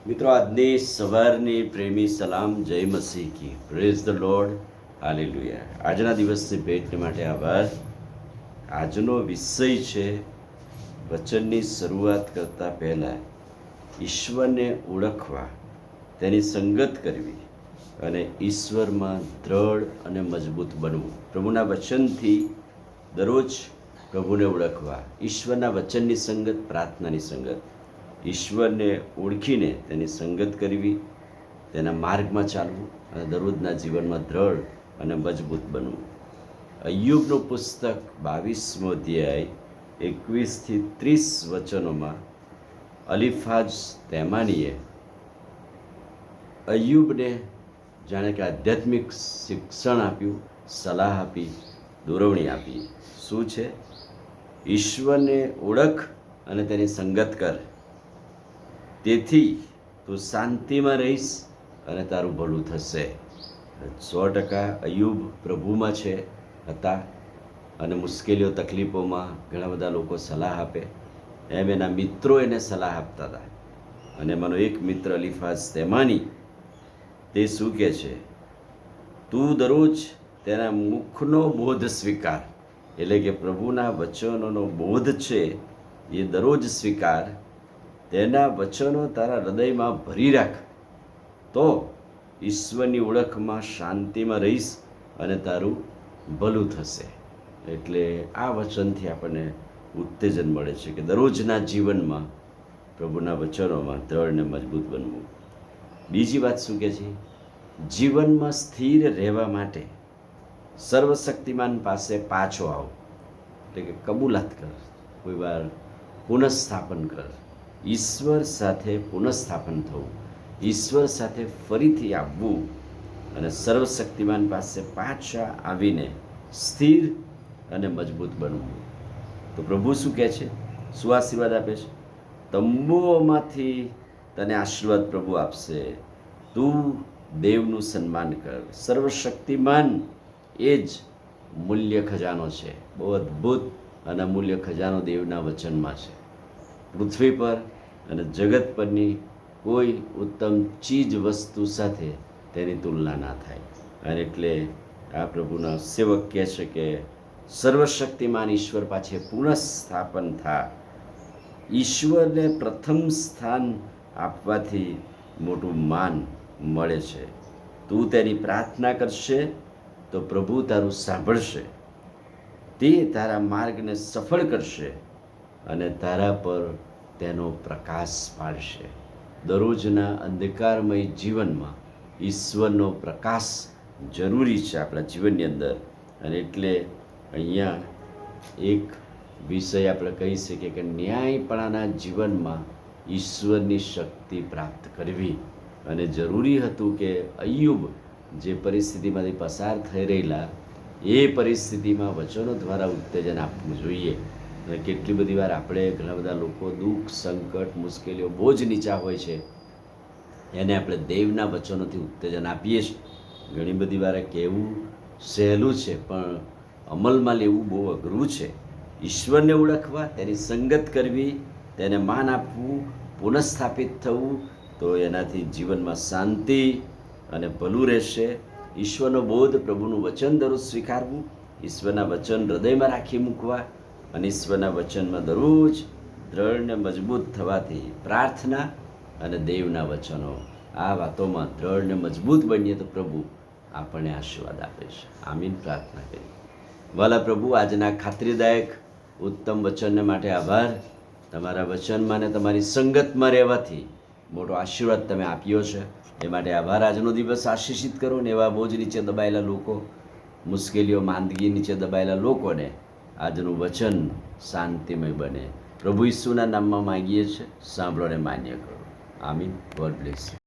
મિત્રો, આજની સવારની પ્રેમી સલામ, જય મસીહ કી, પ્રેઝ ધ લોર્ડ, હાલેલુયા. આજના દિવસની ભેટ માટે આભાર. આજનો વિષય છે, વચનની શરૂઆત કરતાં પહેલાં ઈશ્વરને ઓળખવા, તેની સંગત કરવી અને ઈશ્વરમાં દ્રઢ અને મજબૂત બનવું. પ્રભુના વચનથી દરરોજ પ્રભુને ઓળખવા, ઈશ્વરના વચનની સંગત, પ્રાર્થનાની સંગત, ઈશ્વરને ઓળખીને તેની સંગત કરવી, તેના માર્ગમાં ચાલવું અને દરરોજના જીવનમાં દ્રઢ અને મજબૂત બનવું. અય્યુબનું પુસ્તક 22મો અધ્યાય 21થી 30 વચનોમાં અલીફાઝ તેમાનીએ અય્યુબને જાણે કે આધ્યાત્મિક શિક્ષણ આપ્યું, સલાહ આપી, દોરવણી આપી. શું છે? ઈશ્વરને ઓળખ અને તેની સંગત કર, તેથી તું શાંતિમાં રહીશ અને તારું ભલું થશે. 100% અય્યુબ પ્રભુમાં હતા અને મુશ્કેલીઓ તકલીફોમાં ઘણા બધા લોકો સલાહ આપે, એમ એના મિત્રો એને સલાહ આપતા હતા. અને એમાંનો એક મિત્ર અલીફાઝ તેમાની, તે શું કહે છે? તું દરરોજ તેના મુખનો બોધ સ્વીકાર, એટલે કે પ્રભુના વચનોનો બોધ છે એ દરરોજ સ્વીકાર, તેના વચનો તારા હૃદયમાં ભરી રાખ, તો ઈશ્વરની ઓળખમાં શાંતિમાં રહીશ અને તારું ભલું થશે. એટલે આ વચનથી આપણને ઉત્તેજન મળે છે કે દરરોજના જીવનમાં પ્રભુના વચનોમાં દ્રઢ અને મજબૂત બનવું. બીજી વાત શું કહે છે? જીવનમાં સ્થિર રહેવા માટે સર્વશક્તિમાન પાસે પાછો આવ, એટલે કે કબૂલાત કર, કોઈ વાર પુનઃસ્થાપન કર, ઈશ્વર સાથે પુનઃસ્થાપન થવું, ઈશ્વર સાથે ફરીથી આવવું અને સર્વશક્તિમાન પાસે પાછા આવીને સ્થિર અને મજબૂત બનવું. તો પ્રભુ શું કહે છે? શું આશીર્વાદ આપે છે? તંબુઓમાંથી તને આશીર્વાદ પ્રભુ આપશે. તું દેવનું સન્માન કર. સર્વશક્તિમાન એ જ મૂલ્ય ખજાનો છે. બહુ અદ્ભુત અને અમૂલ્ય ખજાનો દેવના વચનમાં છે. પૃથ્વી પર અને જગત પરની કોઈ ઉત્તમ ચીજ વસ્તુ સાથે તેની તુલના ના થાય. અને એટલે આ પ્રભુના સેવક કહે છે કે સર્વશક્તિમાન ઈશ્વર પાછે પુનઃસ્થાપન થા. ઈશ્વરને પ્રથમ સ્થાન આપવાથી મોટું માન મળે છે. તું તેની પ્રાર્થના કરશે તો પ્રભુ તારું સાંભળશે, તે તારા માર્ગને સફળ કરશે અને તારા પર તેનો પ્રકાશ પાડશે. દરરોજના અંધકારમય જીવનમાં ઈશ્વરનો પ્રકાશ જરૂરી છે આપણા જીવનની અંદર. અને એટલે અહીંયા એક વિષય આપણે કહી શકીએ કે ન્યાયપણાના જીવનમાં ઈશ્વરની શક્તિ પ્રાપ્ત કરવી. અને જરૂરી હતું કે અય્યુબ જે પરિસ્થિતિમાંથી પસાર થઈ રહેલા, એ પરિસ્થિતિમાં વચનો દ્વારા ઉત્તેજન આપવું જોઈએ. અને કેટલી બધી વાર આપણે, ઘણા બધા લોકો દુઃખ, સંકટ, મુશ્કેલીઓ બહુ જ નીચા હોય છે, એને આપણે દેવના વચનોથી ઉત્તેજન આપીએ છીએ. ઘણી બધી વાર કહેવું સહેલું છે, પણ અમલમાં લેવું બહુ અઘરું છે. ઈશ્વરને ઓળખવા, તેની સંગત કરવી, તેને માન આપવું, પુનઃસ્થાપિત થવું, તો એનાથી જીવનમાં શાંતિ અને ભલું રહેશે. ઈશ્વરનો બોધ, પ્રભુનું વચન દરરોજ સ્વીકારવું, ઈશ્વરના વચન હૃદયમાં રાખી મૂકવા અને ઈશ્વરના વચનમાં દરરોજ દ્રઢ ને મજબૂત થવાથી પ્રાર્થના અને દેવના વચનો, આ વાતોમાં દ્રઢ ને મજબૂત બનીએ તો પ્રભુ આપણને આશીર્વાદ આપે છે. આમીન. પ્રાર્થના કરી. વાલા પ્રભુ, આજના ખાતરીદાયક ઉત્તમ વચનને માટે આભાર. તમારા વચનમાં ને તમારી સંગતમાં રહેવાથી મોટો આશીર્વાદ તમે આપ્યો છે, એ માટે આભાર. આજનો દિવસ આશીષિત કરો ને એવા બોજ નીચે દબાયેલા લોકો, મુશ્કેલીઓ, માંદગી નીચે દબાયેલા લોકોને આજનું વચન શાંતિમય બને. પ્રભુ ઈસુના નામમાં માંગીએ છીએ, સાંભળો ને માન્ય કરો. આમીન. God bless you.